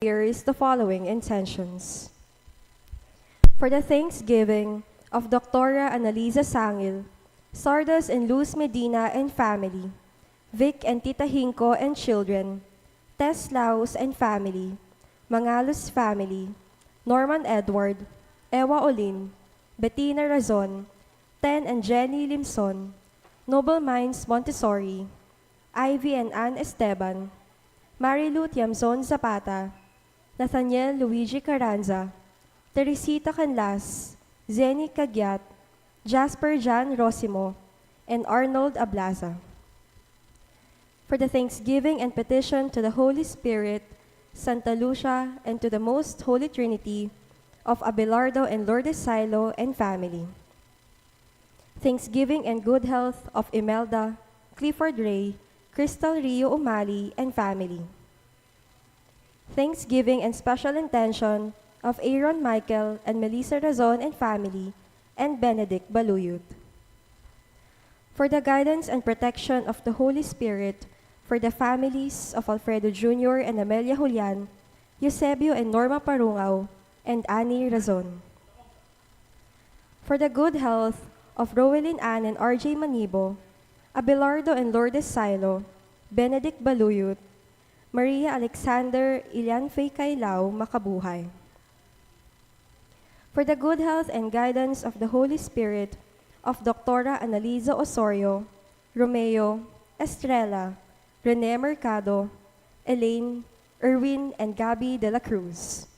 Here is the following intentions. For the thanksgiving of Dr. Annalisa Sangil, Sardas and Luz Medina and family, Vic and Tita Hinko and children, Tess Laos and family, Mangalos family, Norman Edward, Ewa Olin, Bettina Razon, Ten and Jenny Limson, Noble Minds Montessori, Ivy and Ann Esteban, Marilu Tiamzon Zapata, Nathaniel Luigi Carranza, Teresita Canlas, Zeni Cagyat, Jasper Jan Rosimo, and Arnold Ablaza. For the thanksgiving and petition to the Holy Spirit, Santa Lucia, and to the Most Holy Trinity of Abelardo and Lourdes Silo and family. Thanksgiving and good health of Imelda, Clifford Ray, Crystal Rio Umali, and family. Thanksgiving and special intention of Aaron Michael and Melissa Razon and family, and Benedict Baluyot. For the guidance and protection of the Holy Spirit, for the families of Alfredo Jr. and Amelia Julian, Eusebio and Norma Parungaw, and Annie Razon. For the good health of Rowelyn Ann and RJ Manibo, Abelardo and Lourdes Silo, Benedict Baluyot, Maria Alexander Ilian Fay Kailao, makabuhay. For the good health and guidance of the Holy Spirit of Dr. Annalisa Osorio, Romeo, Estrella, Rene Mercado, Elaine, Erwin, and Gabby de la Cruz.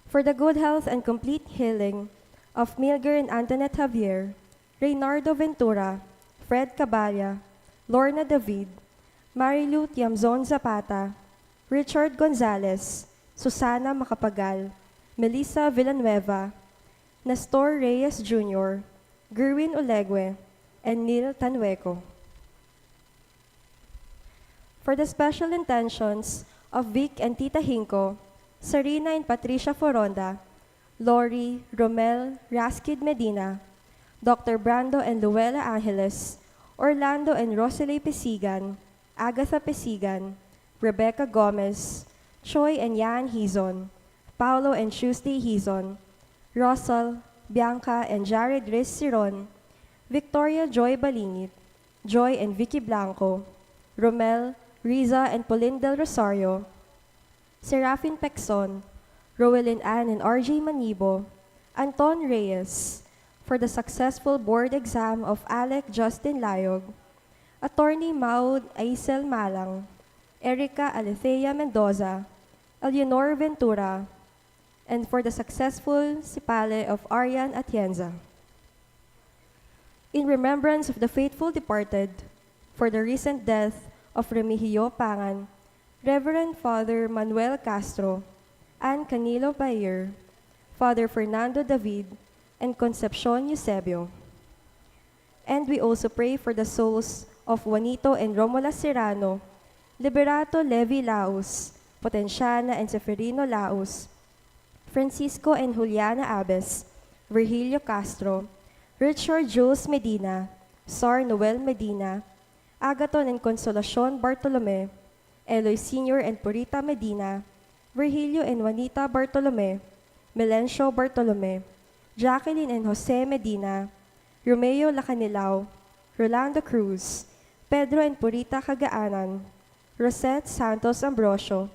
For the good health and complete healing of Milger and Antoinette Javier, Reynardo Ventura, Fred Caballa, Lorna David, Marilu Tiamzon Zapata, Richard Gonzalez, Susana Macapagal, Melissa Villanueva, Nestor Reyes Jr., Gerwin Olegue, and Neil Tanueco. For the special intentions of Vic and Tita Hinko, Sarina and Patricia Foronda, Lori, Romel, Raskid Medina, Dr. Brando and Luella Angeles, Orlando and Rosalie Pesigan, Agatha Pesigan, Rebecca Gomez, Choi and Yan Hizon, Paulo and Tuesday Hizon, Russell, Bianca and Jared Riz Siron, Victoria Joy Balingit, Joy and Vicky Blanco, Romel, Riza and Pauline Del Rosario, Serafin Pexon, Rowelyn Ann and RJ Manibo, Anton Reyes, for the successful board exam of Alec Justin Layog, Attorney Maud Aisel Malang, Erica Alethea Mendoza, Eleanor Ventura, and for the successful Sipale of Arian Atienza. In remembrance of the faithful departed, for the recent death of Remigio Pangan, Reverend Father Manuel Castro, Ann Canilo Bayer, Father Fernando David, and Concepcion Eusebio. And we also pray for the souls of Juanito and Romola Serrano, Liberato Levi Laos, Potenciana and Seferino Laos, Francisco and Juliana Abes, Virgilio Castro, Richard Jules Medina, Sar Noel Medina, Agaton and Consolacion Bartolome, Eloy Sr. and Purita Medina, Virgilio and Juanita Bartolome, Melencio Bartolome, Jacqueline and Jose Medina, Romeo Lacanilao, Rolando Cruz, Pedro and Purita Cagaanan, Rosette Santos Ambrosio,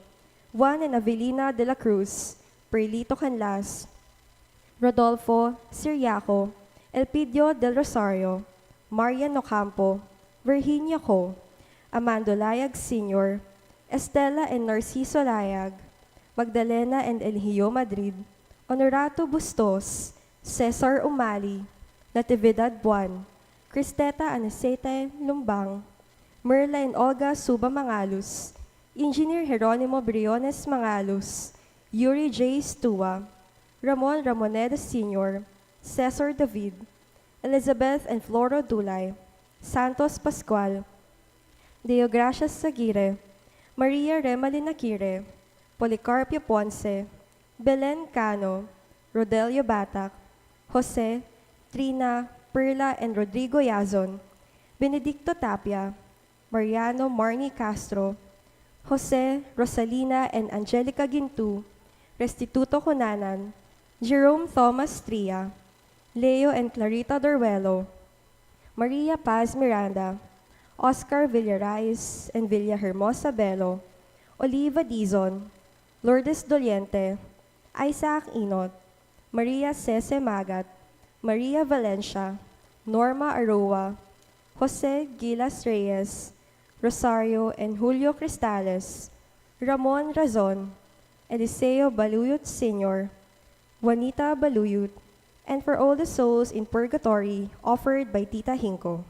Juan and Avelina de la Cruz, Perlito Canlas, Rodolfo Siriaco, Elpidio del Rosario, Marian Ocampo, Virginia Co, Amando Layag Sr., Estela and Narciso Layag, Magdalena and Elhio Madrid, Honorato Bustos, Cesar Umali, Natividad Buwan, Cristeta Anicete Lumbang, Merla and Olga Suba Mangalus, Engineer Jeronimo Briones Mangalus, Yuri J. Stua, Ramon Ramoneda Sr., Cesar David, Elizabeth and Floro Dulay, Santos Pascual, Deogracias Sagire, Maria Remalina Kire, Policarpio Ponce, Belen Cano, Rodelio Batak, Jose, Trina, Perla and Rodrigo Yazon, Benedicto Tapia, Mariano Marnie Castro, Jose, Rosalina, and Angelica Gintu, Restituto Cunanan, Jerome Thomas Tria, Leo and Clarita Dorwelo, Maria Paz Miranda, Oscar Villaraiz and Villahermosa Bello, Oliva Dizon, Lourdes Doliente, Isaac Inot, Maria Cese Magat, Maria Valencia, Norma Aroa, Jose Gilas Reyes, Rosario and Julio Cristales, Ramon Razon, Eliseo Baluyot Sr., Juanita Baluyot, and for all the souls in purgatory offered by Tita Hinko.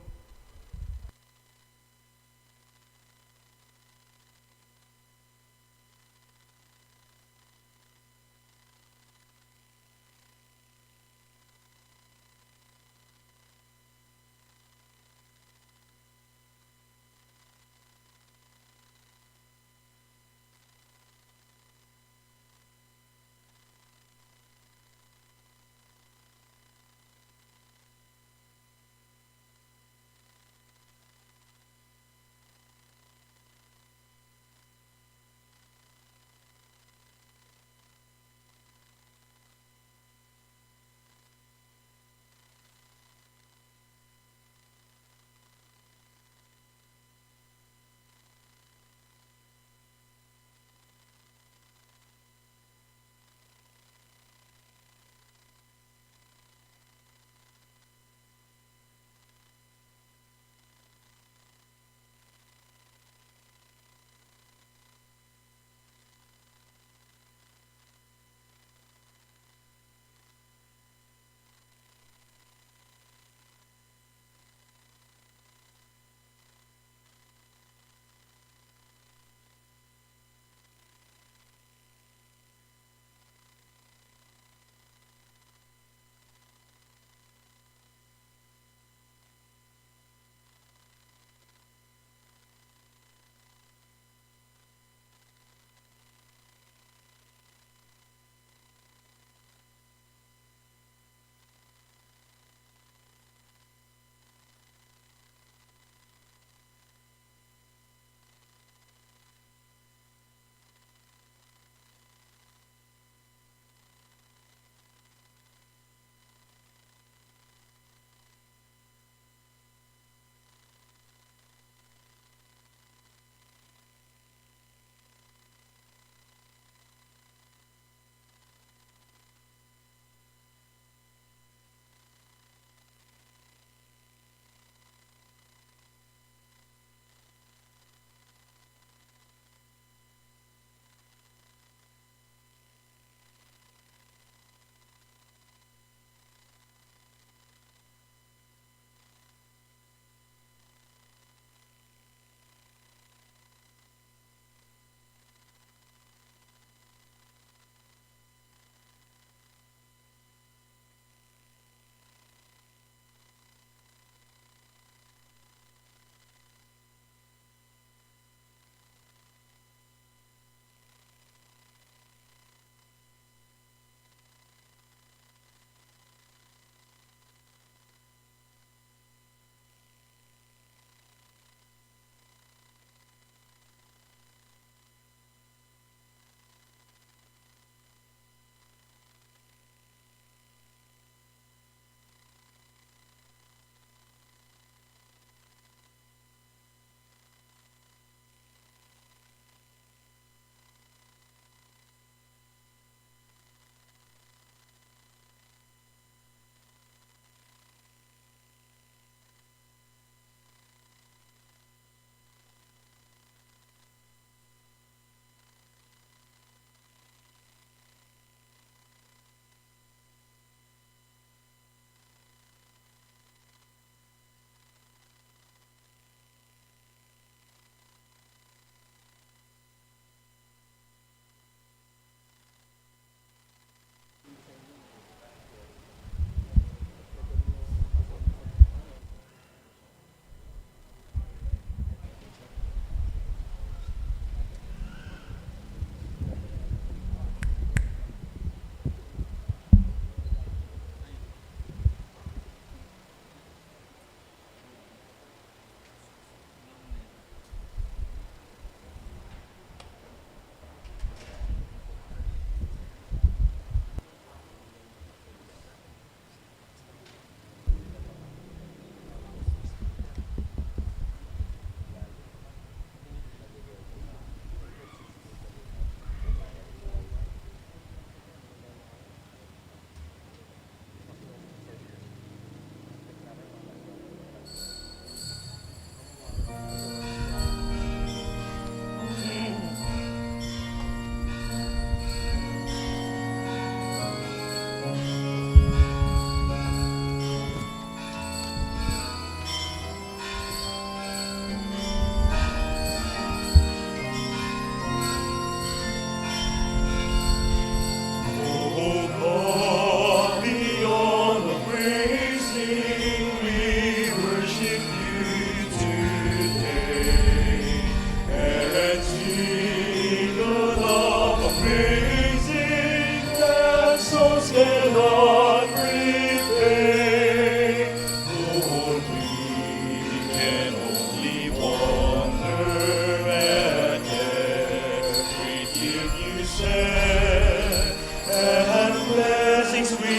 and blessings we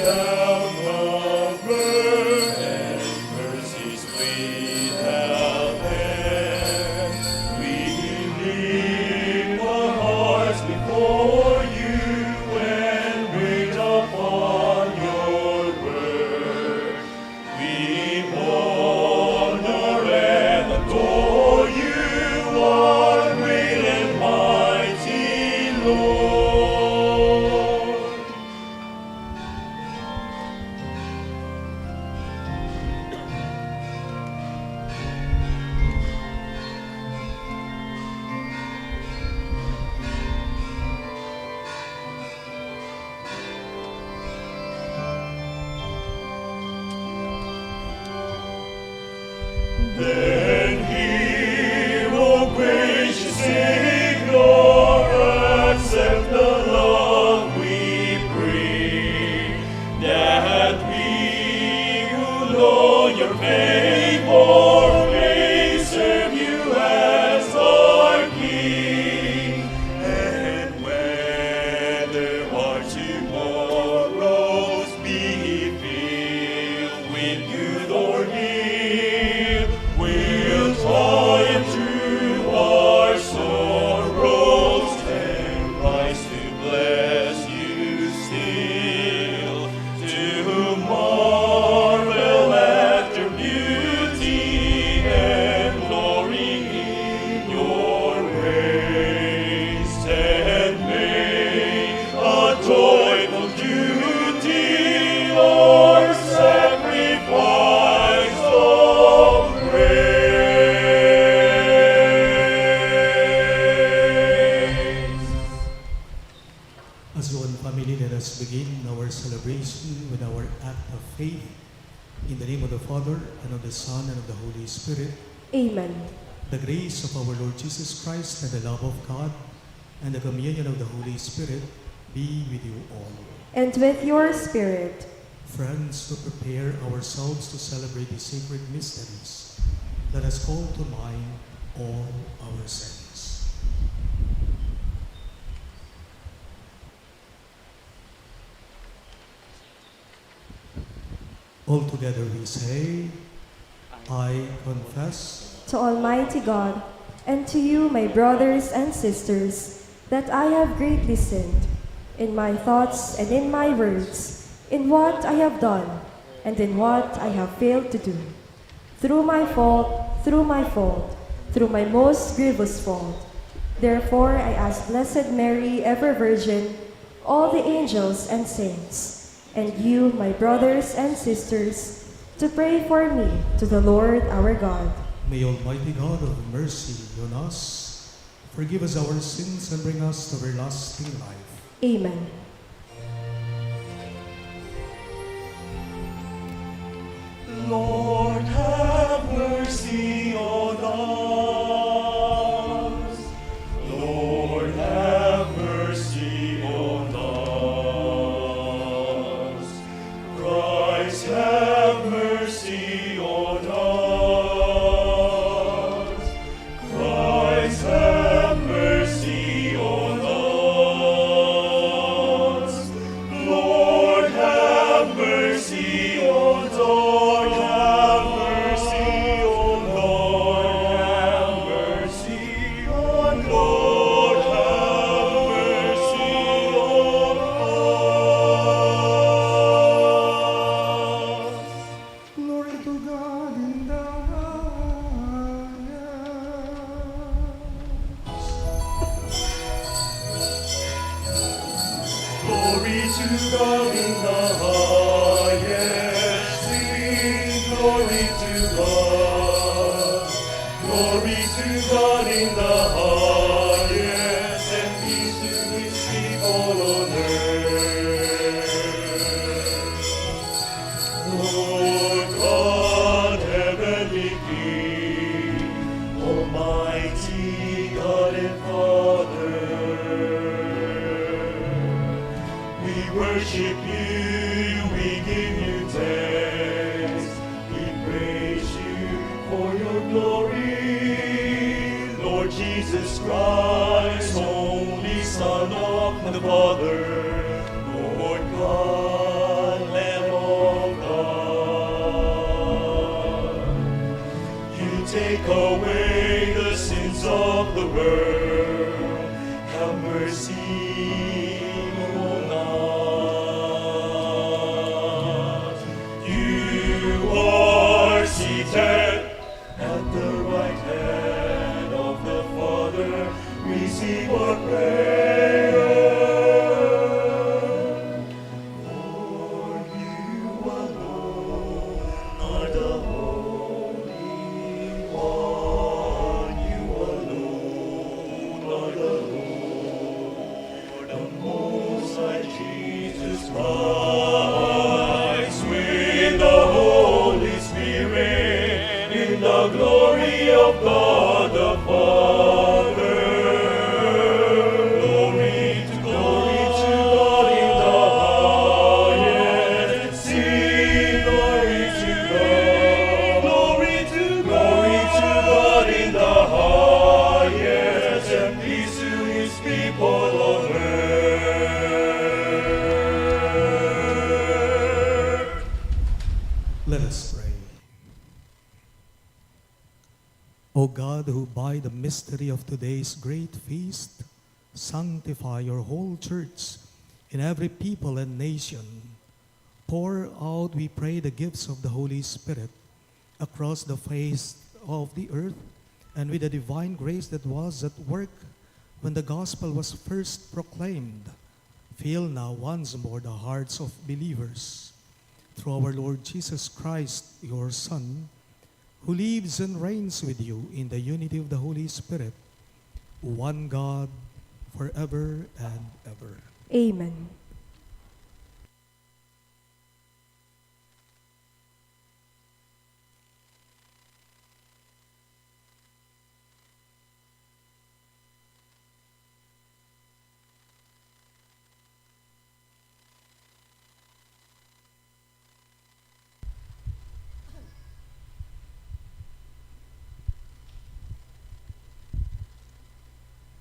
outnumber, and mercies we have there. We lift our hearts before you and wait upon your word. We honor and adore you, our great and mighty Lord. Then hear, O gracious Savior, accept the love we bring, that we who know your favor may serve you as our King. And whether our tomorrows be filled with good or ill, we'll triumph through our sorrows and rise to bless you still, to marvel at your beauty and glory in your grace, and make a joyful duty our sacrifice of praise. As one family, let us begin our celebration with our act of faith. In the name of the Father, and of the Son, and of the Holy Spirit. Amen. The grace of our Lord Jesus Christ, and the love of God, and the communion of the Holy Spirit be with you all. And with your spirit. Friends, to prepare ourselves to celebrate the sacred mysteries, let us call to mind all our sins. All together we say, I confess To Almighty God, and to you, my brothers and sisters, that I have greatly sinned, in my thoughts and in my words, in what I have done, and in what I have failed to do. Through my fault, through my most grievous fault. Therefore I ask Blessed Mary, ever Virgin, all the angels and saints, and you, my brothers and sisters, to pray for me to the Lord our God. May Almighty God of mercy on us, forgive us our sins and bring us to everlasting life. Amen. Lord, have mercy on us. Lord, have mercy on us. Christ, have mercy on us. Christ, have mercy on us. Lord, have mercy on us. Glory to God in the highest, sing glory to God. Glory to God in the highest, and peace to his people on earth. Lord God, heavenly King, Almighty God and Father, we worship you, we give you thanks, we praise you for your glory. Lord Jesus Christ, only Son Son of the Father, Lord God, Lamb of God. You take away the sins of the world. Have mercy on us. You are seated at the right hand of the Father. Receive our prayer. For you alone are the Holy One. You alone are the Lord, the Most High Jesus Christ, with the Holy Spirit, in the glory of God the Father. Glory to God in the highest. Sing glory to God. Glory to God in the highest, and peace to His people on earth. Let us pray. O God, who by the mystery of today's great feast sanctify your whole church in every people and nation, pour out, we pray, the gifts of the Holy Spirit across the face of the earth, and with the divine grace that was at work when the gospel was first proclaimed, fill now once more the hearts of believers. Through our Lord Jesus Christ, your Son, who lives and reigns with you in the unity of the Holy Spirit, one God, forever and ever. Amen.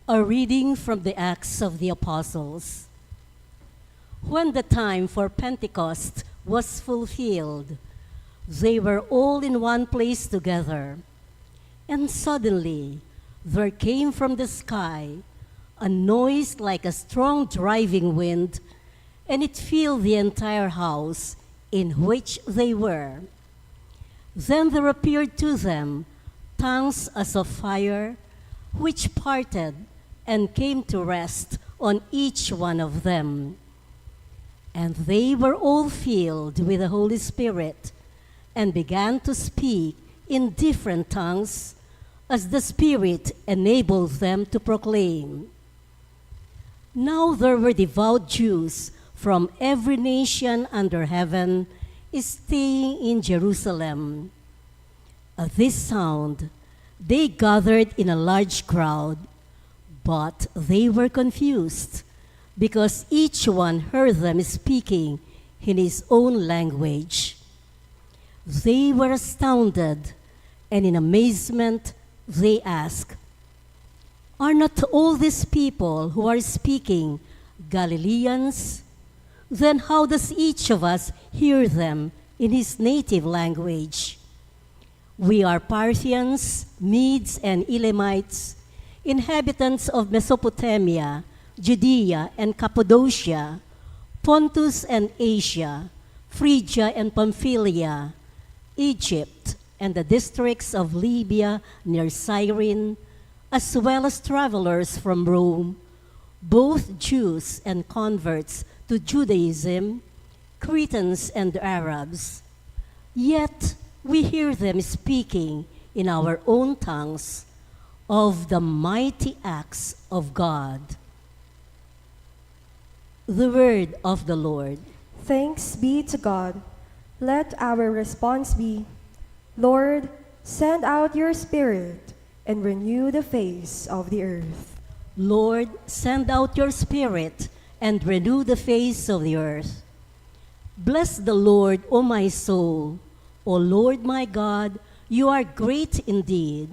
A reading from the Acts of the Apostles. When the time for Pentecost was fulfilled, they were all in one place together. And suddenly there came from the sky a noise like a strong driving wind, and it filled the entire house in which they were. Then there appeared to them tongues as of fire, which parted and came to rest on each one of them. And they were all filled with the Holy Spirit and began to speak in different tongues as the Spirit enabled them to proclaim. Now there were devout Jews from every nation under heaven staying in Jerusalem. At this sound, they gathered in a large crowd, but they were confused because each one heard them speaking in his own language. They were astounded, and in amazement they asked, "Are not all these people who are speaking Galileans? Then how does each of us hear them in his native language? We are Parthians, Medes, and Elamites, inhabitants of Mesopotamia, Judea and Cappadocia, Pontus and Asia, Phrygia and Pamphylia, Egypt, and the districts of Libya near Cyrene, as well as travelers from Rome, both Jews and converts to Judaism, Cretans and Arabs. Yet we hear them speaking in our own tongues of the mighty acts of God." The word of the Lord. Thanks be to God. Let our response be, Lord, send out your Spirit and renew the face of the earth. Lord, send out your Spirit and renew the face of the earth. Bless the Lord, O my soul. O Lord my God, you are great indeed.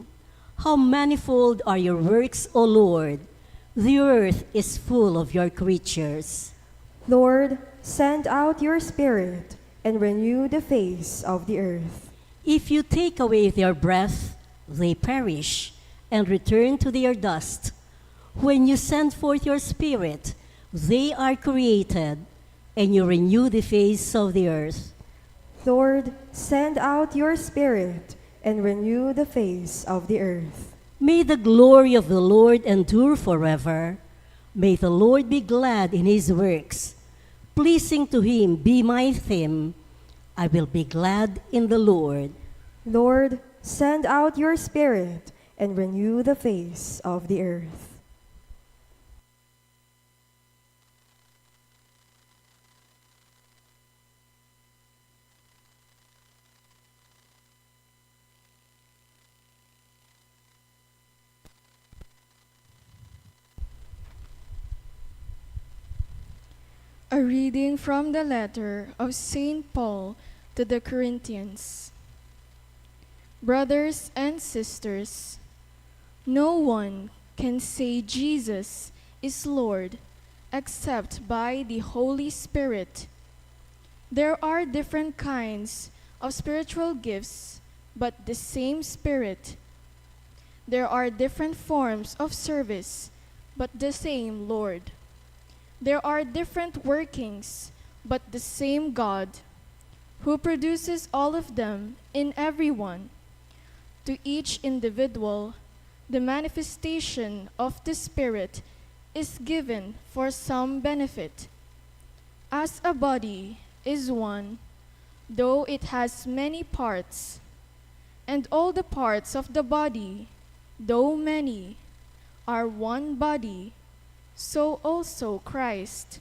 How manifold are your works, O Lord! The earth is full of your creatures. Lord, send out your Spirit and renew the face of the earth. If you take away their breath, they perish and return to their dust. When you send forth your Spirit, they are created, and you renew the face of the earth. Lord, send out your Spirit and renew the face of the earth. May the glory of the Lord endure forever. May the Lord be glad in his works. Pleasing to him be my theme. I will be glad in the Lord. Lord, send out your Spirit and renew the face of the earth. A reading from the letter of St. Paul to the Corinthians. Brothers and sisters, no one can say Jesus is Lord except by the Holy Spirit. There are different kinds of spiritual gifts, but the same Spirit. There are different forms of service, but the same Lord. There are different workings, but the same God, who produces all of them in everyone. To each individual, the manifestation of the Spirit is given for some benefit. As a body is one, though it has many parts, and all the parts of the body, though many, are one body, so also Christ.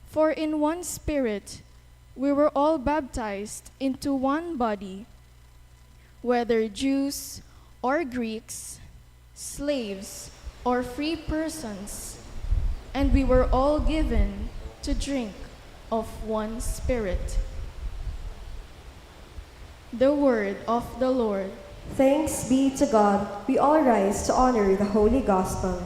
For in one Spirit we were all baptized into one body, whether Jews or Greeks, slaves or free persons, and we were all given to drink of one Spirit. The word of the Lord. Thanks be to God. We all rise to honor the Holy Gospel.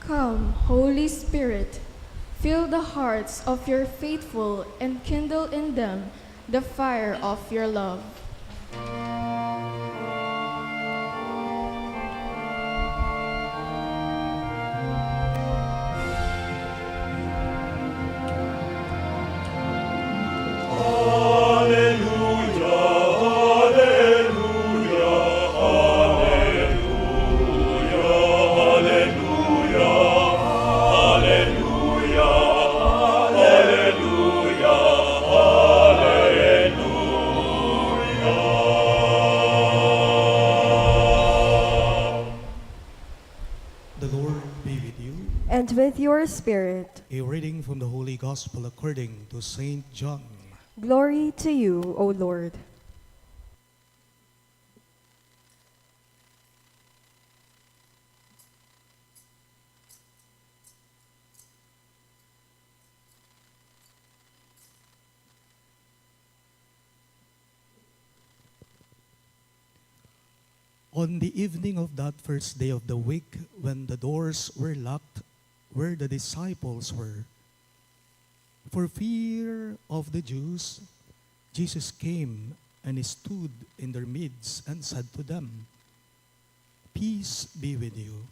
Come, Holy Spirit, fill the hearts of your faithful and kindle in them the fire of your love. The Lord be with you. And with your spirit, A reading from the Holy Gospel according to St. John. glory to you, O Lord. On the evening of that first day of the week, when the doors were locked where the disciples were, for fear of the Jews, Jesus came and he stood in their midst and said to them, "Peace be with you."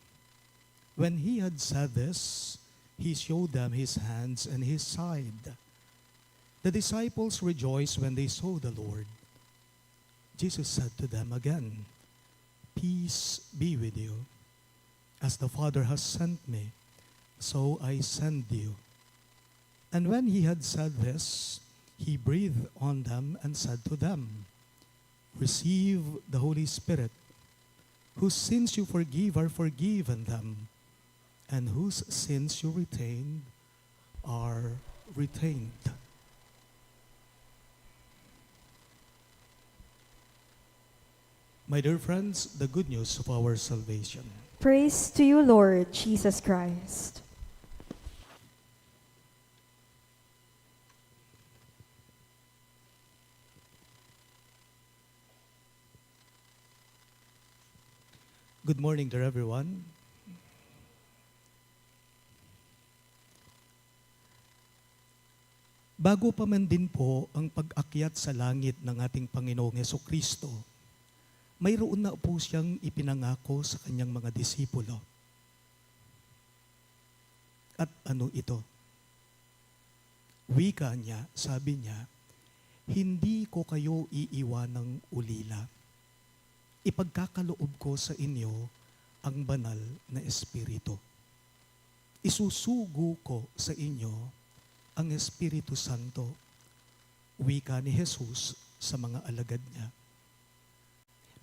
When he had said this, he showed them his hands and his side. The disciples rejoiced when they saw the Lord. Jesus said to them again, "Peace be with you. As the Father has sent me, so I send you." And when he had said this, he breathed on them and said to them, "Receive the Holy Spirit. Whose sins you forgive are forgiven them, and whose sins you retain are retained. My dear friends, the good news of our salvation. Praise to you, Lord Jesus Christ. Good morning, dear everyone. Bago pa man din po ang pag-akyat sa langit ng ating Panginoong Hesukristo, mayroon na po siyang ipinangako sa kanyang mga disipulo. At ano ito? Wika niya, sabi niya, hindi ko kayo iiwanang ulila. Ipagkakaloob ko sa inyo ang banal na Espiritu. Isusugo ko sa inyo ang Espiritu Santo, wika ni Jesus sa mga alagad niya.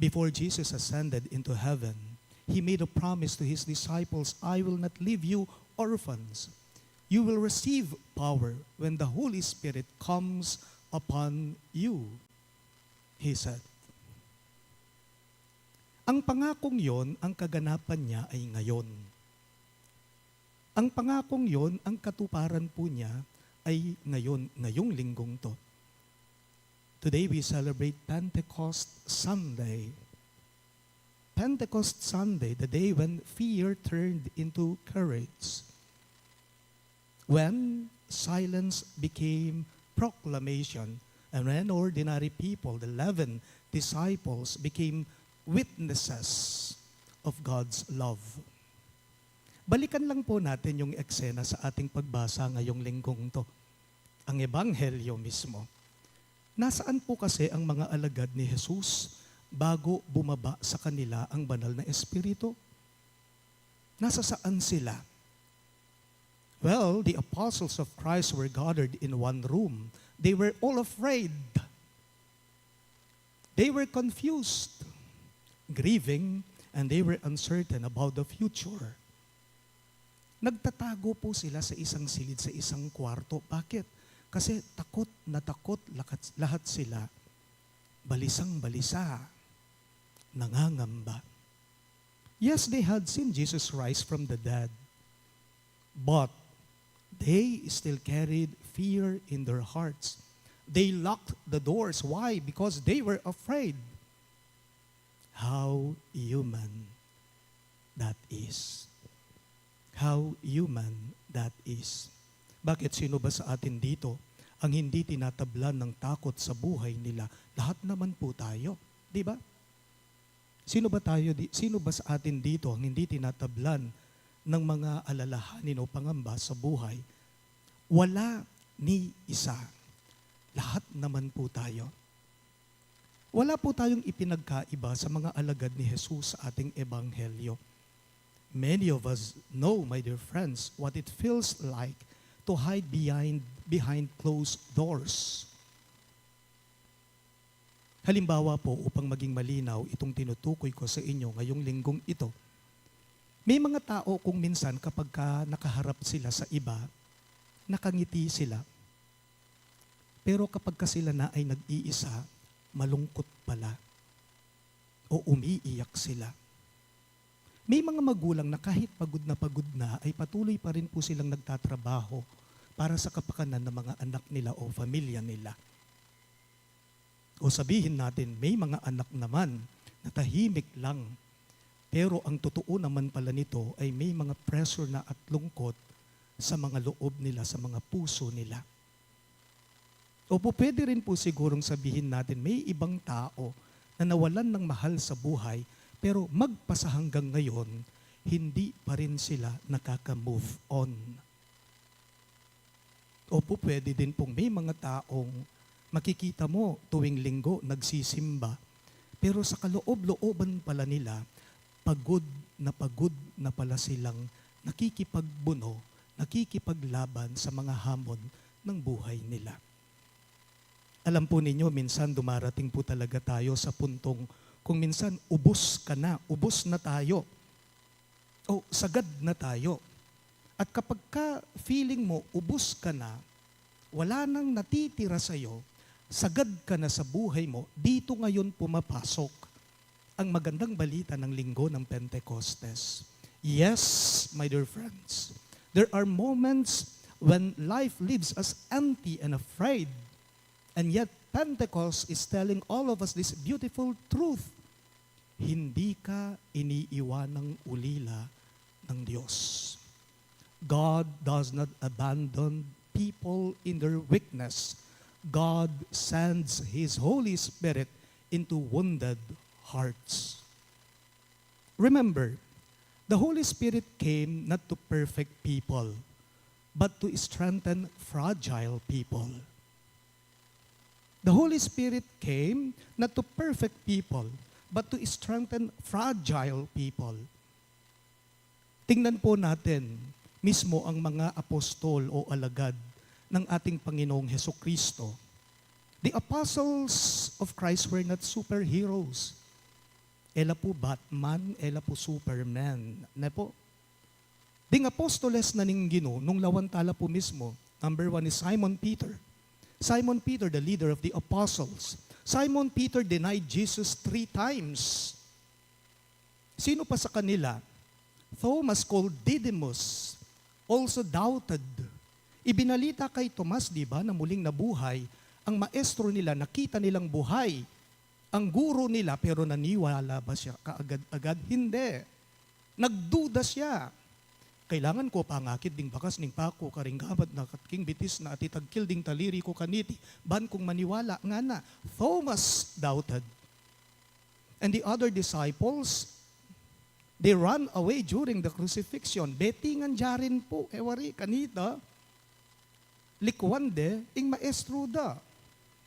Before Jesus ascended into heaven, He made a promise to His disciples, I will not leave you orphans. You will receive power when the Holy Spirit comes upon you, He said. Ang pangakong yon, ang kaganapan niya ay ngayon. Ang pangakong yon, ang katuparan po niya ay ngayon, ngayong linggong to. Today we celebrate Pentecost Sunday. Pentecost Sunday, the day when fear turned into courage. When silence became proclamation, and when ordinary people, the 11 disciples, became witnesses of God's love. Balikan lang po natin yung eksena sa ating pagbasa ngayong linggong to. Ang ebanghelyo mismo. Nasaan po kasi ang mga alagad ni Jesus bago bumaba sa kanila ang banal na Espiritu? Nasa saan sila? Well, the apostles of Christ were gathered in one room. They were all afraid. They were confused, grieving, and they were uncertain about the future. Nagtatago po sila sa isang silid, sa isang kwarto. Bakit? Kasi takot na takot lahat sila. Balisang-balisa, nangangamba. Yes, they had seen Jesus rise from the dead, but they still carried fear in their hearts. They locked the doors. Why? Because they were afraid. How human that is. How human that is. Bakit? Sino ba sa atin dito ang hindi tinatablan ng takot sa buhay nila? Lahat naman po tayo. Di ba? Sino ba sa atin dito ang hindi tinatablan ng mga alalahanin o pangamba sa buhay? Wala ni isa. Lahat naman po tayo. Wala po tayong ipinagkaiba sa mga alagad ni Jesus sa ating ebanghelyo. Many of us know, my dear friends, what it feels like to hide behind closed doors. Halimbawa po, upang maging malinaw itong tinutukoy ko sa inyo ngayong linggong ito, may mga tao kung minsan kapag nakaharap sila sa iba, nakangiti sila. Pero kapag sila na ay nag-iisa, malungkot pala o umiiyak sila. May mga magulang na kahit pagod na ay patuloy pa rin po silang nagtatrabaho para sa kapakanan ng mga anak nila o pamilya nila. O sabihin natin, may mga anak naman na tahimik lang, pero ang totoo naman pala nito ay may mga pressure na at lungkot sa mga loob nila, sa mga puso nila. O po pwede rin po sigurong sabihin natin, may ibang tao na nawalan ng mahal sa buhay, pero magpasa hanggang ngayon, hindi pa rin sila nakaka-move on. O po pwede din pong may mga taong makikita mo tuwing linggo nagsisimba, pero sa kaloob-looban pala nila, pagod na pala silang nakikipagbuno, nakikipaglaban sa mga hamon ng buhay nila. Alam po ninyo, minsan dumarating po talaga tayo sa puntong kung minsan ubos ka na, ubos na tayo, o sagad na tayo. At kapag ka feeling mo, ubos ka na, wala nang natitira sa'yo, sagad ka na sa buhay mo, dito ngayon pumapasok ang magandang balita ng linggo ng Pentecostes. Yes, my dear friends, there are moments when life leaves us empty and afraid, and yet Pentecost is telling all of us this beautiful truth. Hindi ka iniiwanang ulila ng Diyos. God does not abandon people in their weakness. God sends His Holy Spirit into wounded hearts. Remember, the Holy Spirit came not to perfect people, but to strengthen fragile people. The Holy Spirit came not to perfect people, but to strengthen fragile people. Tingnan po natin mismo ang mga apostol o alagad ng ating Panginoong Hesukristo. The apostles of Christ were not superheroes. Ela po Batman, ela po Superman. Na po? Ding apostoles na ning Ginoo, nung lawantala po mismo, number 1 is Simon Peter. Simon Peter, the leader of the apostles. Simon Peter denied Jesus 3 times. Sino pa sa kanila? Thomas, called Didymus, also doubted. Ibinalita kay Tomas, di ba, na muling nabuhay, ang maestro nila, nakita nilang buhay. Ang guro nila, pero naniwala ba siya kaagad-agad? Hindi. Nagduda siya. Kailangan ko pangakit ding bakas ning 𝐷𝐾𝐒𝐿𝐿𝐵𝐄 na king bitis na atitagkil ding taliri ko kaniti. Ban kong maniwala nga na. Thomas doubted. And the other disciples, they ran away during the crucifixion. Betingan jarin po, ewari kanita. Likwande, ing maestro da.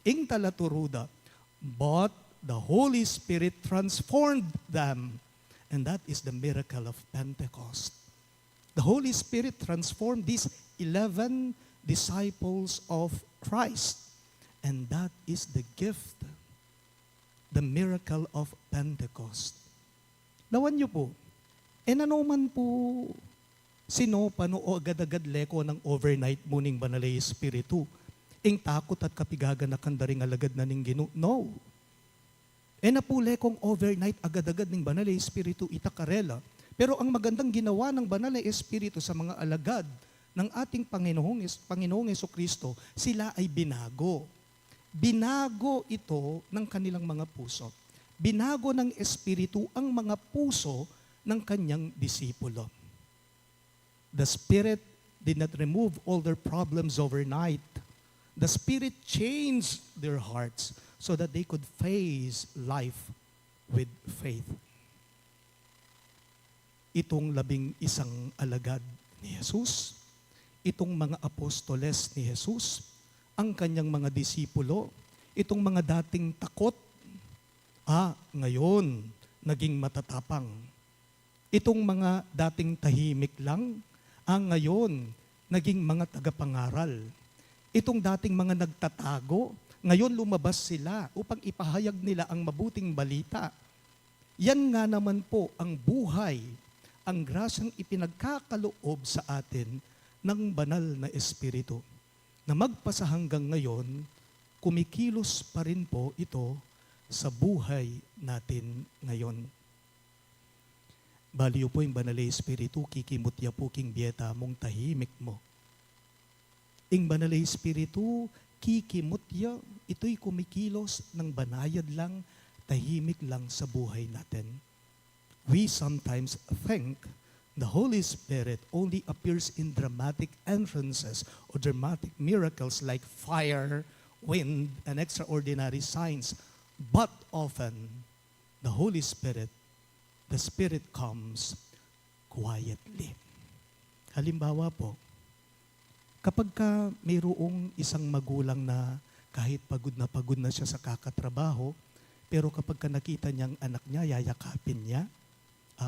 Ing talaturuda. But the Holy Spirit transformed them. And that is the miracle of Pentecost. The Holy Spirit transformed these 11 disciples of Christ. And that is the gift, the miracle of Pentecost. Lawan niyo po, nanuman po sino pano o agad-agad leko ng overnight muning banalay espiritu. Ing takot at kapigagan na kandaring alagad na ning Ginoo. No. Na po lekong overnight agad-agad ning banalay espiritu itakarela. Pero ang magandang ginawa ng banal na Espiritu sa mga alagad ng ating Panginoong Hesukristo, sila ay binago. Binago ito ng kanilang mga puso. Binago ng Espiritu ang mga puso ng kanyang disipulo. The Spirit did not remove all their problems overnight. The Spirit changed their hearts so that they could face life with faith. Itong 11 alagad ni Jesus, itong mga apostoles ni Jesus, ang kanyang mga disipulo, itong mga dating takot, ngayon, naging matatapang. Itong mga dating tahimik lang, ngayon, naging mga tagapangaral. Itong dating mga nagtatago, ngayon lumabas sila upang ipahayag nila ang mabuting balita. Yan nga naman po ang buhay, ang grasyang ipinagkakaloob sa atin ng banal na Espiritu, na magpasa hanggang ngayon, kumikilos pa rin po ito sa buhay natin ngayon. Baliw po yung banal na Espiritu, 𝐶𝐶𝐕𝐄𝐽𝐵 mong tahimik mo. Ing banal na Espiritu, 𝐶𝐶𝐕𝐄𝐽, ito'y kumikilos ng banayad lang, tahimik lang sa buhay natin. We sometimes think the Holy Spirit only appears in dramatic entrances or dramatic miracles like fire, wind, and extraordinary signs. But often, the Holy Spirit, the Spirit comes quietly. Halimbawa po, kapag ka mayroong isang magulang na kahit pagod na siya sa kakatrabaho, pero kapag ka nakita niyang anak niya, yayakapin niya,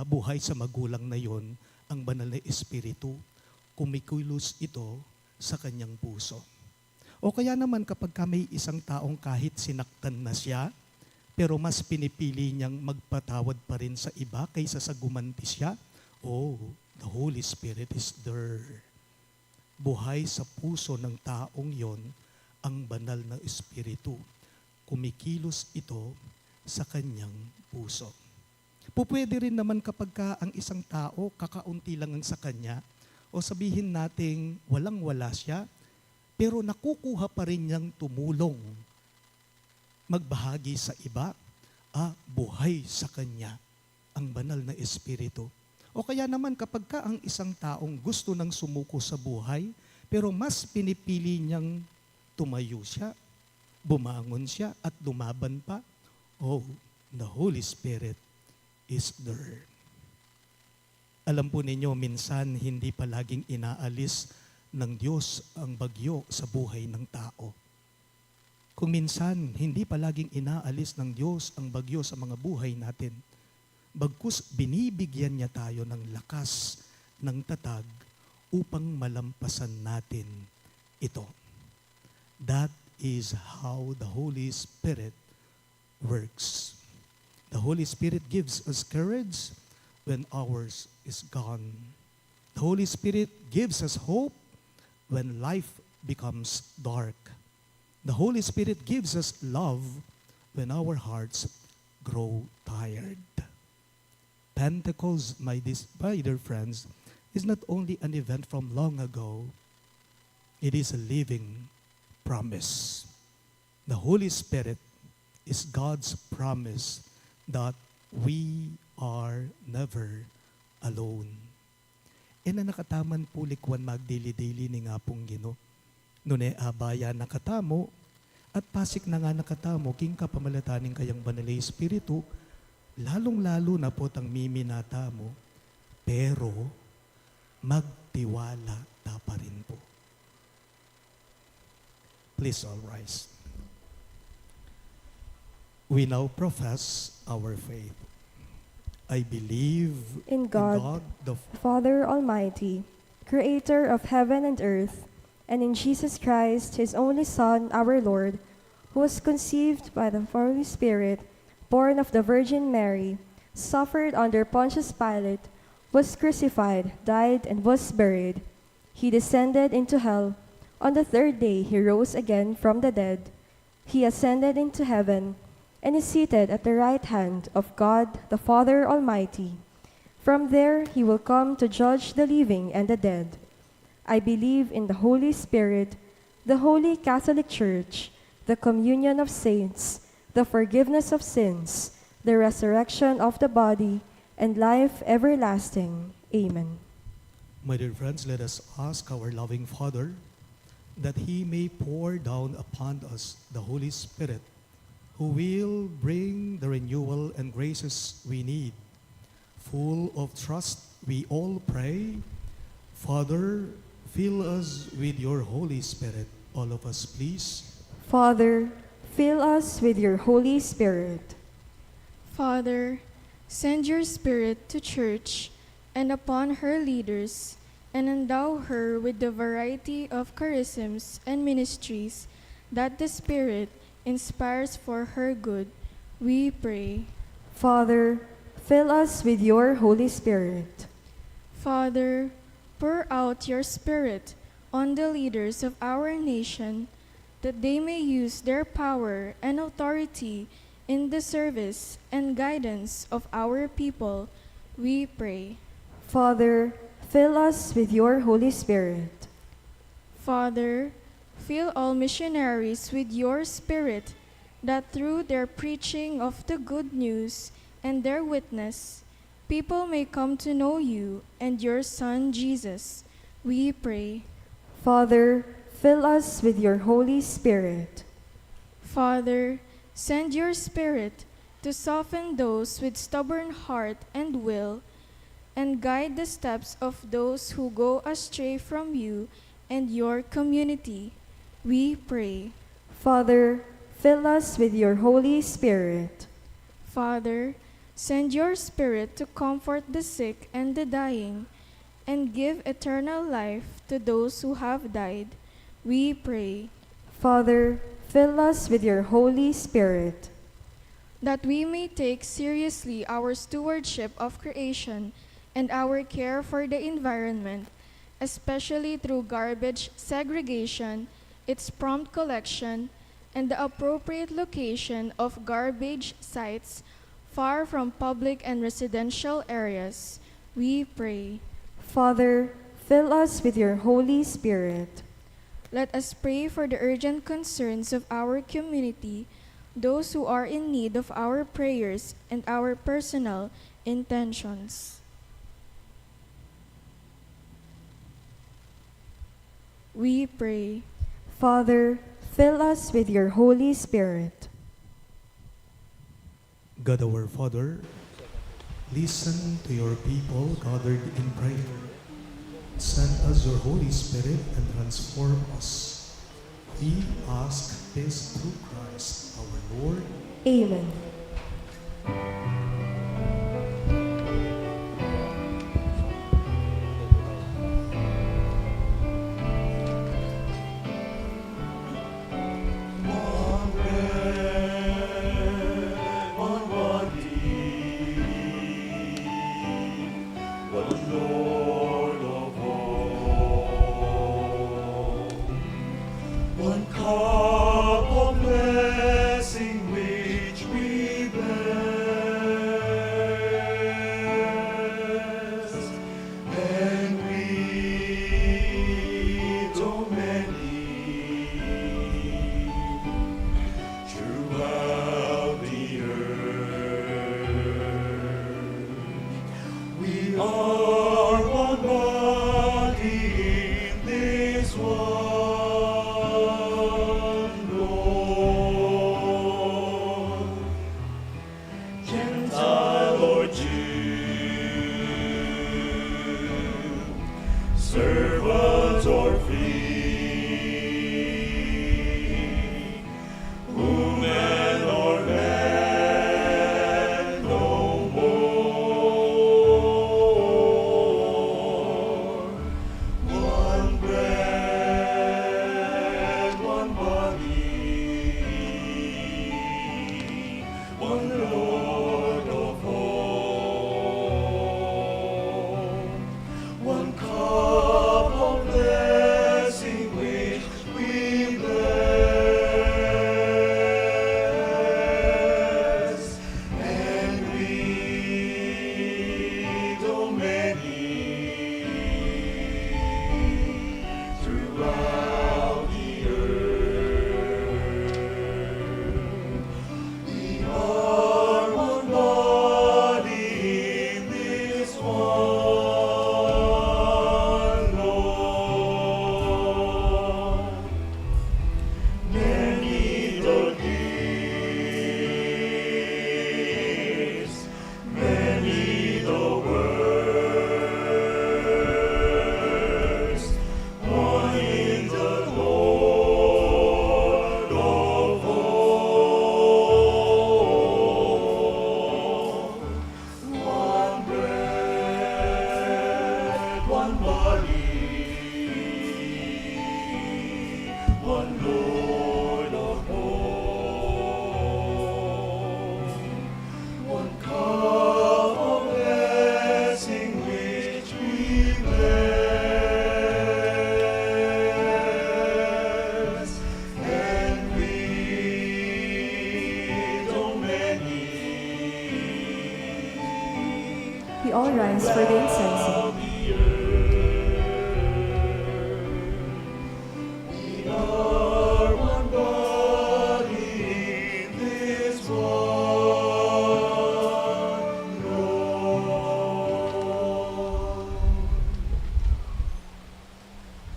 buhay sa magulang na yon, ang banal na Espiritu, kumikilos ito sa kanyang puso. O kaya naman kapag may isang taong kahit sinaktan na siya, pero mas pinipili niyang magpatawad pa rin sa iba kaysa sa gumanti siya, the Holy Spirit is there. Buhay sa puso ng taong yon ang banal na Espiritu. Kumikilos ito sa kanyang puso. Pupwede rin naman kapag ang isang tao, kakaunti lang ang sa kanya, o sabihin nating walang-wala siya, pero nakukuha pa rin niyang tumulong, magbahagi sa iba, buhay sa kanya ang banal na Espiritu. O kaya naman kapag ang isang taong gusto nang sumuko sa buhay, pero mas pinipili niyang tumayo siya, bumangon siya at lumaban pa, the Holy Spirit is there. Alam po ninyo, minsan hindi palaging inaalis ng Diyos ang bagyo sa buhay ng tao. Kung minsan hindi palaging inaalis ng Diyos ang bagyo sa mga buhay natin, bagkus binibigyan niya tayo ng lakas, ng tatag, upang malampasan natin ito. That is how the Holy Spirit works. The Holy Spirit gives us courage when ours is gone. The Holy Spirit gives us hope when life becomes dark. The Holy Spirit gives us love when our hearts grow tired. Pentecost, my dear friends, is not only an event from long ago, it is a living promise. The Holy Spirit is God's promise that we are never alone. E na nakataman po likwan magdili-dili ni nga pong Gino. Nune abaya nakatamo, at pasik na nga nakatamo, king kapamalataning kayang banalay Espiritu, lalong-lalo na po tang miminata mo, pero magtiwala ta pa rin po. Please all rise. We now profess our faith. I believe In God, the Father Almighty, Creator of heaven and earth, and in Jesus Christ, His only Son, our Lord, who was conceived by the Holy Spirit, born of the Virgin Mary, suffered under Pontius Pilate, was crucified, died, and was buried. He descended into hell. On the third day He rose again from the dead. He ascended into heaven, and is seated at the right hand of God the Father Almighty. From there He will come to judge the living and the dead. I believe in the Holy Spirit, the Holy Catholic Church, the communion of saints, the forgiveness of sins, the resurrection of the body, and life everlasting. Amen. My dear friends, let us ask our loving Father that He may pour down upon us the Holy Spirit, who will bring the renewal and graces we need. Full of trust, we all pray, Father, fill us with your Holy Spirit. All of us, please. Father, fill us with your Holy Spirit. Father, send your Spirit to Church and upon her leaders, and endow her with the variety of charisms and ministries that the Spirit inspires for her good, we pray. Father, fill us with your Holy Spirit. Father, pour out your Spirit on the leaders of our nation, that they may use their power and authority in the service and guidance of our people, we pray. Father, fill us with your Holy Spirit. Father, fill all missionaries with your Spirit, that through their preaching of the good news and their witness, people may come to know you and your Son Jesus, we pray. Father, fill us with your Holy Spirit. Father, send your Spirit to soften those with stubborn heart and will, and guide the steps of those who go astray from you and your community, we pray. Father, fill us with your Holy Spirit. Father, send your Spirit to comfort the sick and the dying, and give eternal life to those who have died, we pray. Father, fill us with your Holy Spirit. that we may take seriously our stewardship of creation and our care for the environment, especially through garbage segregation, its prompt collection, and the appropriate location of garbage sites far from public and residential areas. We pray. Father, fill us with your Holy Spirit. Let us pray for the urgent concerns of our community, those who are in need of our prayers and our personal intentions. We pray. Father, fill us with your Holy Spirit. God our Father, listen to your people gathered in prayer. Send us your Holy Spirit and transform us. We ask this through Christ our Lord. Amen. One bread, one body, one Lord of all, one cup of blessing which we bless, and we so many throughout the earth. We are one body in this one Lord, Gentile or Jew, servant or free, woman or man, no more. One bread, one body, one Lord of all, one cup of blessing which we bless, and we so many throughout the earth. We are one body in this one Lord. Many the gifts, many the words, one in the Lord of all. One bread, one body, one Lord of all, one cup of blessing which we bless, and we so many We all rise for the incensing. We are one body in this one Lord.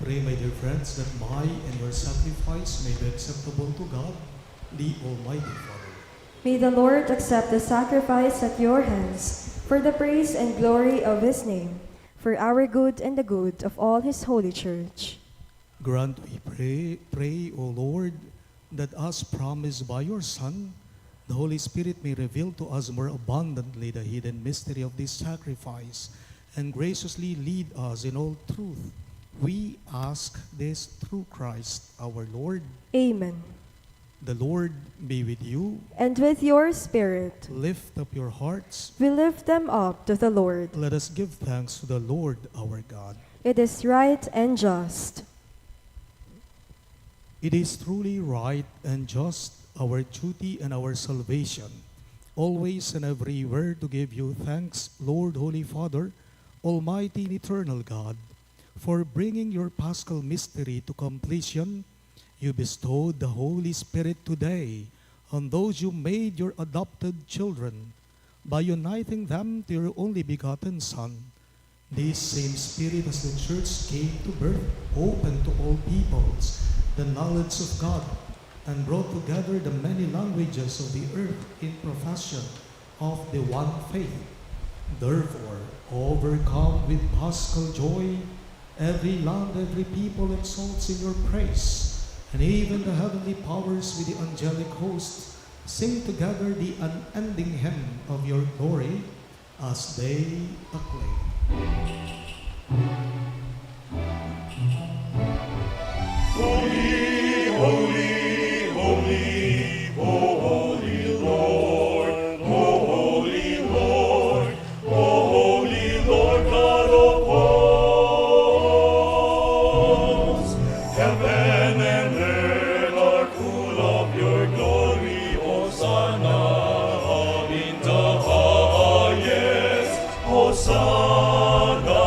Pray, my dear friends, that my and your sacrifice may be acceptable to God, the Almighty Father. May the Lord accept the sacrifice at your hands for the praise and glory of his name, for our good and the good of all his holy church. Grant, we pray, O Lord, that as promised by your Son, the Holy Spirit may reveal to us more abundantly the hidden mystery of this sacrifice and graciously lead us in all truth. We ask this through Christ our Lord. Amen. The Lord be with you. And with your spirit, Lift up your hearts. we lift them up to the Lord. Let us give thanks to the Lord our God. It is right and just. It is truly right and just, our duty and our salvation, always and everywhere to give you thanks, Lord, Holy Father, Almighty and eternal God, for bringing your Paschal mystery to completion. You bestowed the Holy Spirit today on those you made your adopted children by uniting them to your only begotten Son. This same Spirit, as the Church gave to birth, opened to all peoples the knowledge of God and brought together the many languages of the earth in profession of the one faith. Therefore, overcome with paschal joy, every land, every people exalts in your praise, and even the heavenly powers with the angelic hosts sing together the unending hymn of your glory as they acclaim. Holy, holy, holy, O holy Lord, O holy Lord, O holy Lord God of hosts. Heaven and earth are full of your glory, Hosanna in the highest, Hosanna,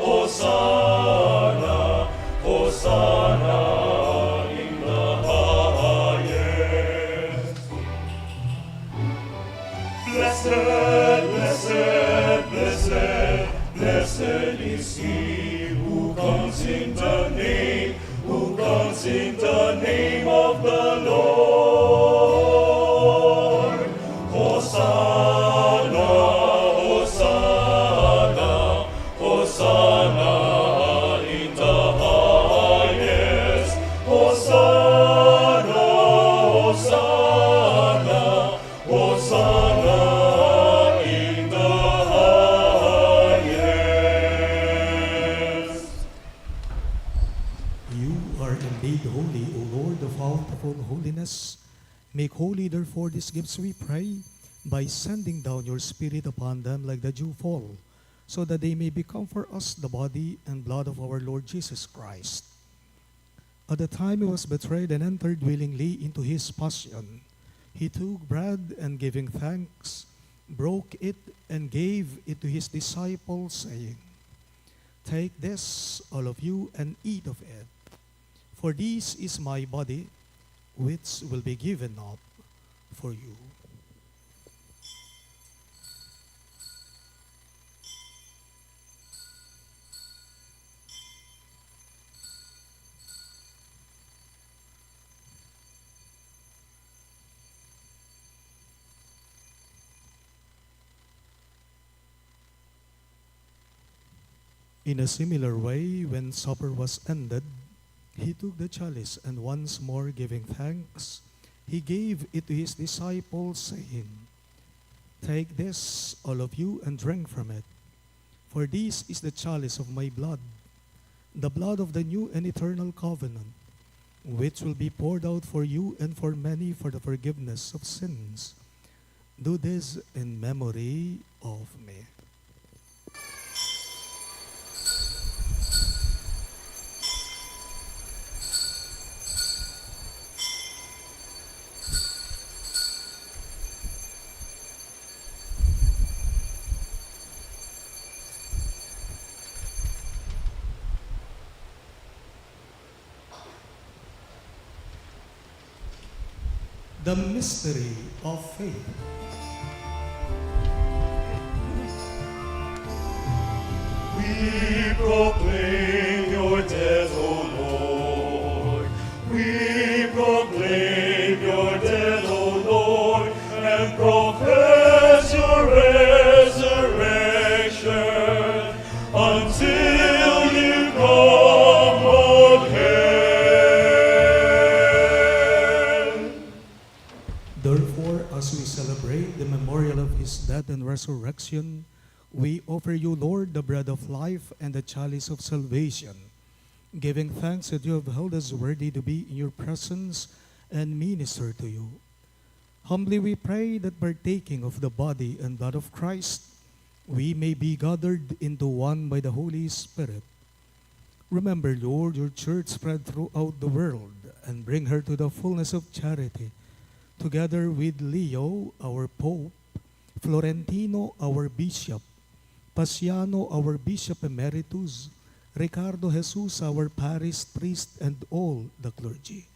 Hosanna, Hosanna in the highest. Blessed, blessed, blessed, blessed is he who comes in the name, who comes in the name of the Lord. Hosanna, Hosanna, Hosanna in the highest. Hosanna, Hosanna, Hosanna in the highest. You are indeed holy, O Lord, the fount of all holiness. Make holy, therefore, these gifts, we pray, by sending down your Spirit upon them like the dewfall, so that they may become for us the body and blood of our Lord Jesus Christ. At the time he was betrayed and entered willingly into his passion, he took bread and, giving thanks, broke it and gave it to his disciples, saying, "Take this, all of you, and eat of it. For this is my body, which will be given up for you." In a similar way, when supper was ended, he took the chalice, and once more giving thanks, he gave it to his disciples, saying, "Take this, all of you, and drink from it. For this is the chalice of my blood, the blood of the new and eternal covenant, which will be poured out for you and for many for the forgiveness of sins. Do this in memory of me." The mystery of faith. We proclaim your death, O Lord. We proclaim your death, O Lord, and profess your resurrection until you come again. Therefore, as we celebrate the memorial of his death and resurrection, we offer you, Lord, the bread of life and the chalice of salvation, giving thanks that you have held us worthy to be in your presence and minister to you. Humbly we pray that partaking of the body and blood of Christ, we may be gathered into one by the Holy Spirit. Remember, Lord, your church spread throughout the world and bring her to the fullness of charity, together with Leo, our Pope, Florentino, our Bishop, Paciano, our Bishop Emeritus, Ricardo Jesus, our parish priest, and all the clergy.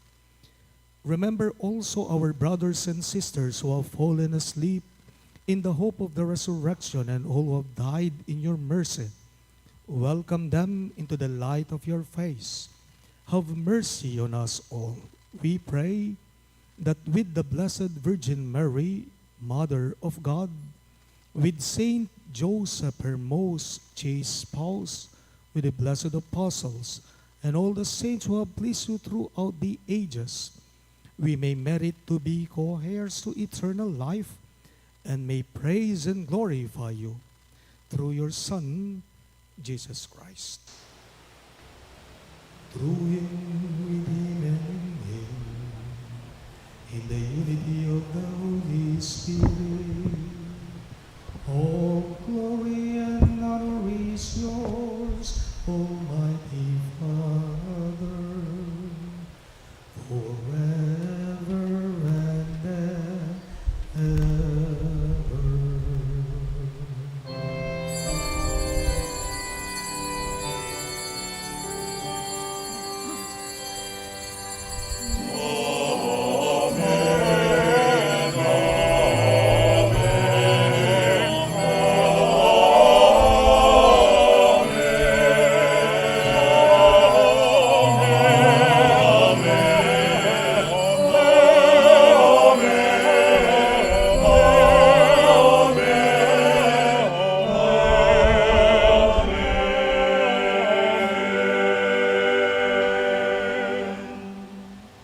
Remember also our brothers and sisters who have fallen asleep in the hope of the resurrection and all who have died in your mercy. Welcome them into the light of your face. Have mercy on us all. We pray that with the Blessed Virgin Mary, Mother of God, with Saint Joseph, her most chaste spouse, with the blessed apostles, and all the saints who have pleased you throughout the ages, we may merit to be co-heirs to eternal life, and may praise and glorify you through your Son, Jesus Christ. Through him, with him, and in the unity of the Holy Spirit, all glory and honor is yours, Almighty Father, forever and ever.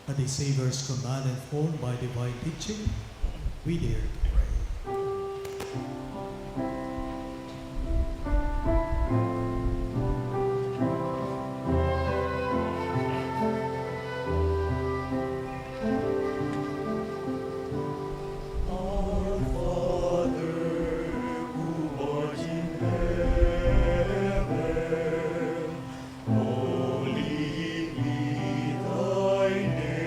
At the Savior's command and formed by divine teaching, we dare to pray. Our Father, who art in heaven, holy be thy name.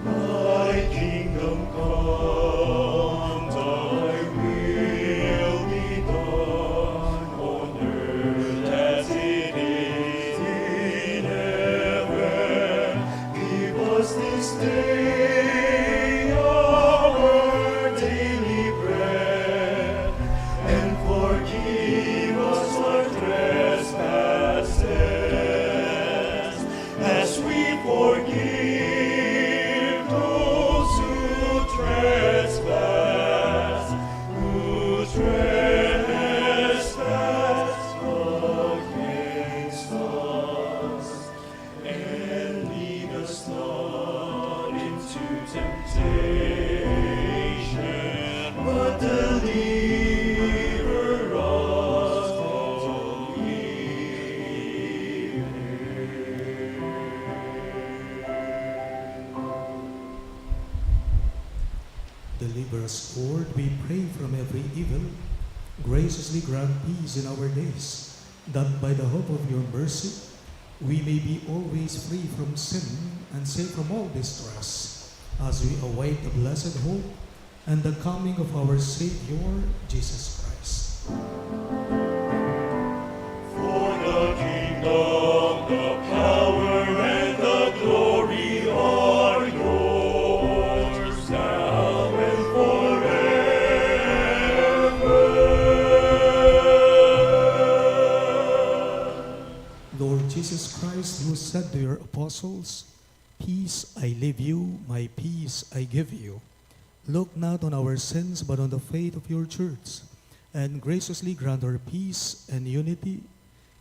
Thy kingdom come, thy will be done on earth as it is in heaven. Give us this day our daily bread, and forgive us our trespasses, as we forgive those who trespass against us. And lead us not into temptation, but deliver us from evil. Deliver us, Lord, we pray, from every evil. Graciously grant peace in our days, that by the hope of your mercy, we may be always free from sin and safe from all distress, as we await the blessed hope and the coming of our Savior, Jesus Christ. For the kingdom, the power, and the glory are yours, now and forever. Lord Jesus Christ, who said to your apostles, "Peace I leave you, my peace I give you," look not on our sins, but on the faith of your church, and graciously grant her peace and unity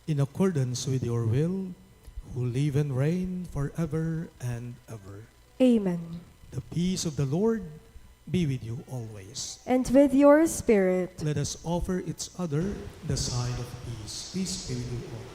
in accordance with your will, who live and reign forever and ever. Amen. The peace of the Lord be with you always. And with your spirit. Let us offer each other the sign of peace. Peace be with you all.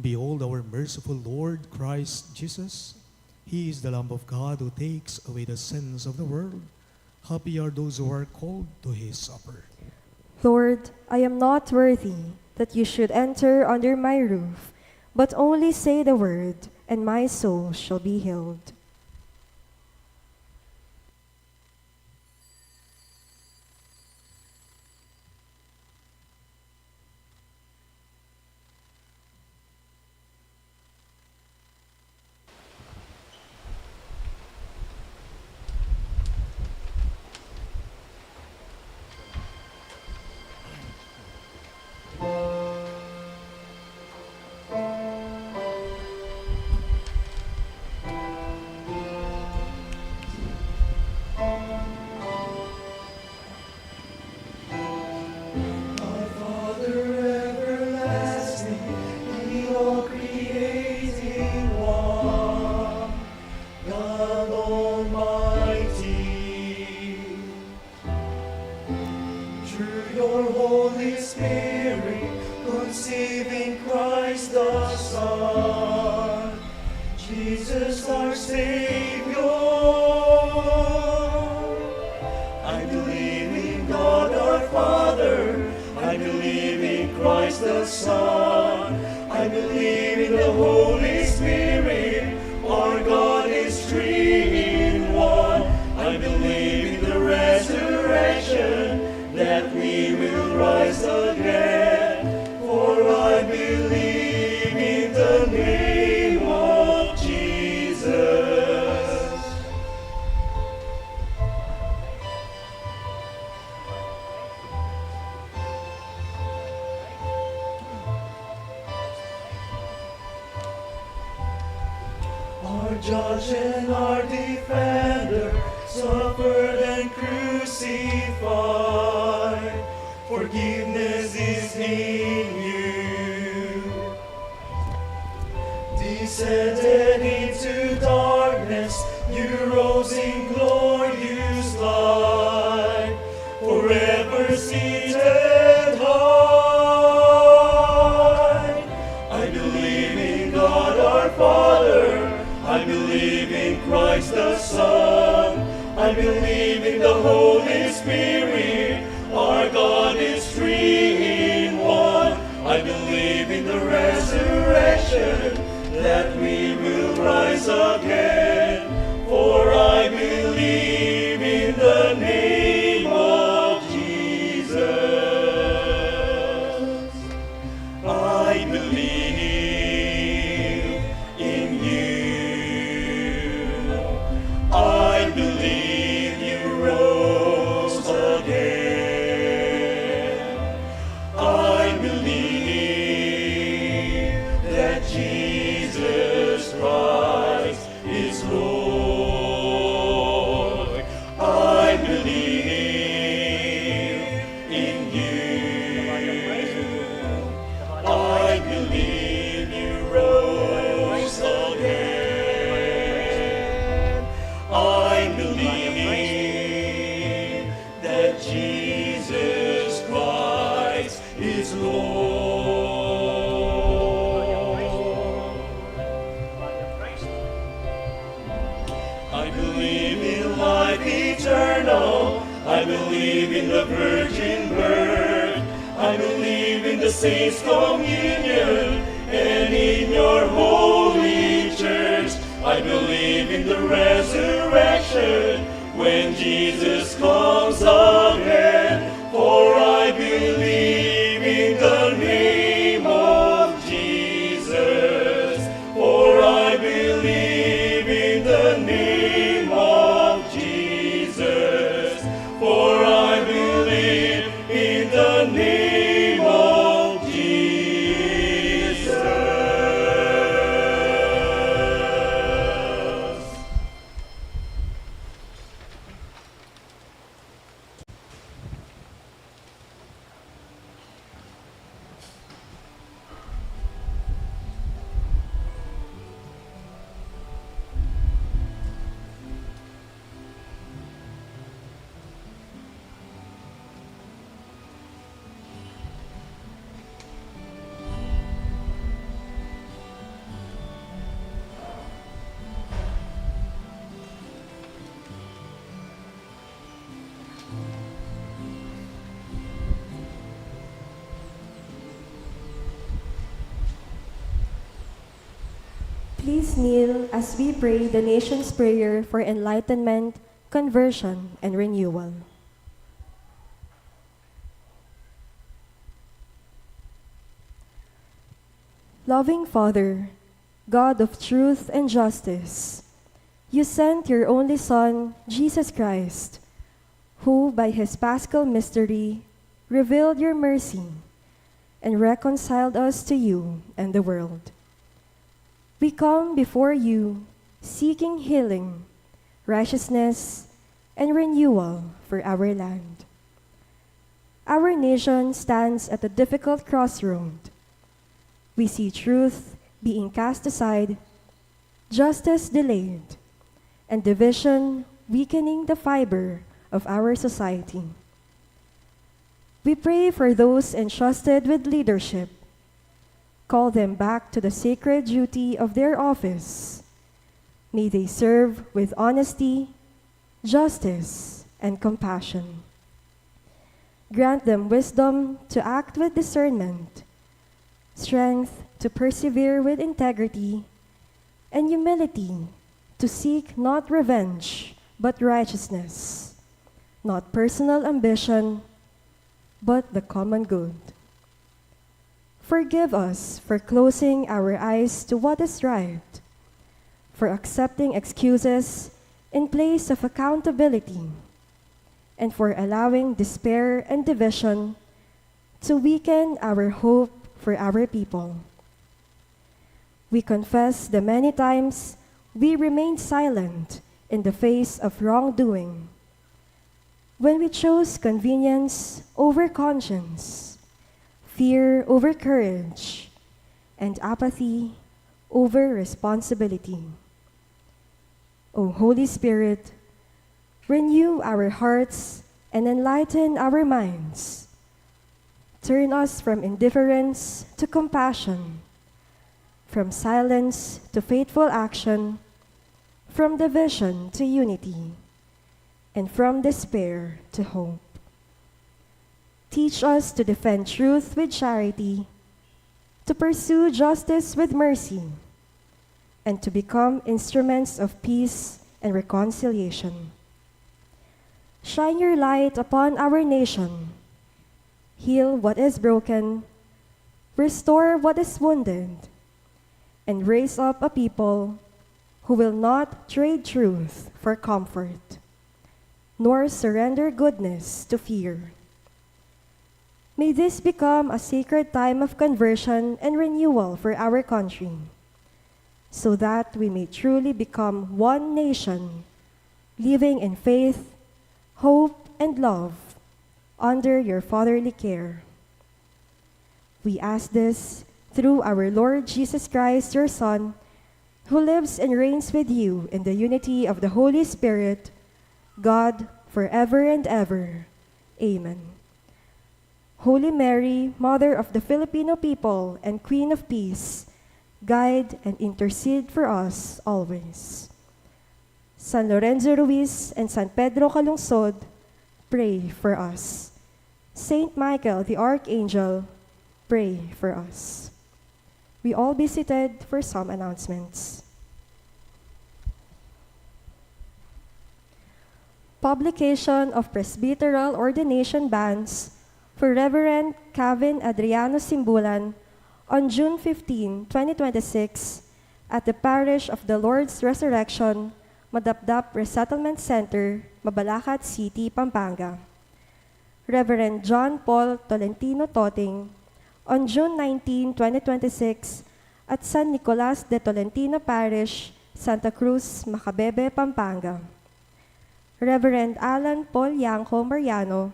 Behold our merciful Lord Christ Jesus. He is the Lamb of God who takes away the sins of the world. Happy are those who are called to his supper. Lord, I am not worthy that you should enter under my roof, but only say the word, and my soul shall be healed. Judge and our defender, suffered and crucified. Forgiveness is in you. Descended into darkness, you rose in glorious light. Forever seated high. I believe in God our Father. I believe in Christ the Son. I believe in the Holy Spirit. Our God is three in one. I believe in the resurrection, that we will rise again. For I believe in the name of Jesus. I believe in you. I believe you rose again. I believe that Jesus Christ is Lord. I believe in you. I believe you rose again. I believe that Jesus Christ is Lord. I believe in life eternal. I believe in the virgin birth. I believe in the saints' communion and in your holy church. I believe in the resurrection when Jesus comes again. For I believe in the name of Jesus. For I believe in the name of Jesus. For I believe in the name of Jesus. Please kneel as we pray the nation's prayer for enlightenment, conversion, and renewal. Loving Father, God of truth and justice, you sent your only Son, Jesus Christ, who by his paschal mystery revealed your mercy and reconciled us to you and the world. We come before you seeking healing, righteousness, and renewal for our land. Our nation stands at a difficult crossroad. We see truth being cast aside, justice delayed, and division weakening the fiber of our society. We pray for those entrusted with leadership. Call them back to the sacred duty of their office. May they serve with honesty, justice, and compassion. Grant them wisdom to act with discernment, strength to persevere with integrity, and humility to seek not revenge but righteousness, not personal ambition, but the common good. Forgive us for closing our eyes to what is right, for accepting excuses in place of accountability, and for allowing despair and division to weaken our hope for our people. We confess the many times we remained silent in the face of wrongdoing, when we chose convenience over conscience, fear over courage, and apathy over responsibility. O Holy Spirit, renew our hearts and enlighten our minds. Turn us from indifference to compassion, from silence to faithful action, from division to unity, and from despair to hope. Teach us to defend truth with charity, to pursue justice with mercy, and to become instruments of peace and reconciliation. Shine your light upon our nation. Heal what is broken, restore what is wounded, and raise up a people who will not trade truth for comfort, nor surrender goodness to fear. May this become a sacred time of conversion and renewal for our country, so that we may truly become one nation, living in faith, hope, and love under your fatherly care. We ask this through our Lord Jesus Christ, your Son, who lives and reigns with you in the unity of the Holy Spirit, God, forever and ever. Amen. Holy Mary, Mother of the Filipino people and Queen of Peace, guide and intercede for us always. San Lorenzo Ruiz and San Pedro Calungsod, pray for us. Saint Michael the Archangel, pray for us. We all be seated for some announcements. Publication of presbyteral ordination banns for Reverend Kevin Adriano Simbulan on June 15, 2026 at the Parish of the Lord's Resurrection, Madapdap Resettlement Center, Mabalacat City, Pampanga. Reverend John Paul Tolentino Toting on June 19, 2026 at San Nicolas de Tolentino Parish, Santa Cruz, Macabebe, Pampanga. Reverend Alan Paul Yanco Mariano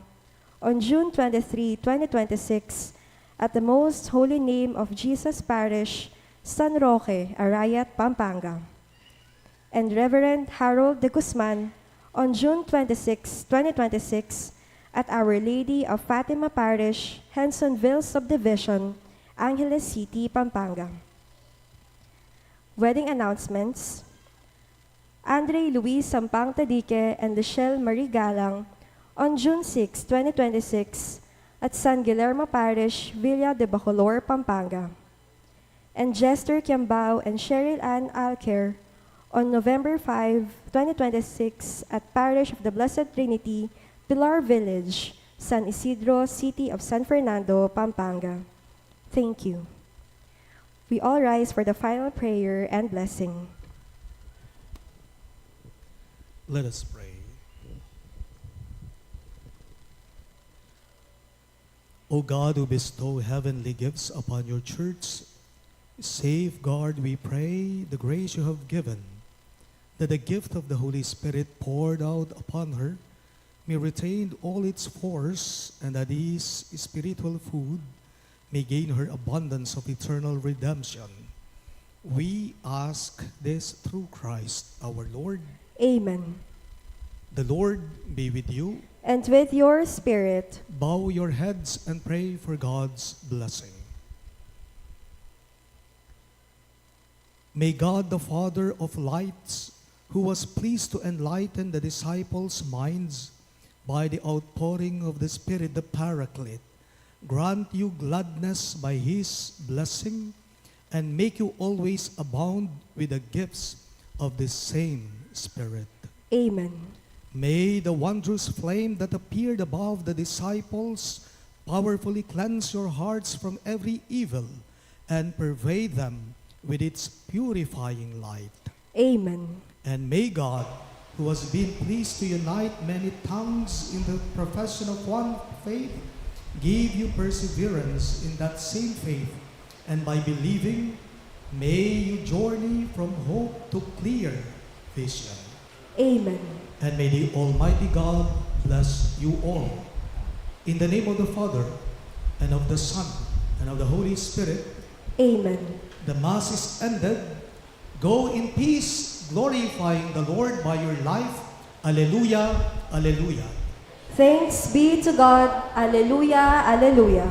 on June 23, 2026 at the Most Holy Name of Jesus Parish, San Roque, Arayat, Pampanga. And Reverend Harold de Guzman on June 26, 2026 at Our Lady of Fatima Parish, Hensonville Subdivision, Angeles City, Pampanga. Wedding announcements. Andre Luis Sampang Tadique and Michelle Marie Galang on June 6, 2026 at San Guillermo Parish, Villa de Bacolor, Pampanga. and 𝐿𝐵𝐻𝐿𝐵𝐄 and Cheryl Ann Alker on November 5, 2026 at Parish of the Blessed Trinity, Pilar Village, San Isidro, City of San Fernando, Pampanga. Thank you. We all rise for the final prayer and blessing. Let us pray. O God, who bestow heavenly gifts upon your church, safeguard, we pray, the grace you have given, that the gift of the Holy Spirit poured out upon her may retain all its force, and that this spiritual food may gain her abundance of eternal redemption. We ask this through Christ our Lord. Amen. The Lord be with you. And with your spirit, Bow your heads and pray for God's blessing. May God, the Father of lights, who was pleased to enlighten the disciples' minds by the outpouring of the Spirit, the Paraclete, grant you gladness by his blessing and make you always abound with the gifts of the same Spirit. Amen. May the wondrous flame that appeared above the disciples powerfully cleanse your hearts from every evil and pervade them with its purifying light. Amen. And may God, who has been pleased to unite many tongues in the profession of one faith, give you perseverance in that same faith, and by believing, may you journey from hope to clear vision. Amen. And may the Almighty God bless you all. In the name of the Father, and of the Son, and of the Holy Spirit. Amen. The Mass is ended. Go in peace, glorifying the Lord by your life. Alleluia, alleluia. Thanks be to God. Alleluia, alleluia.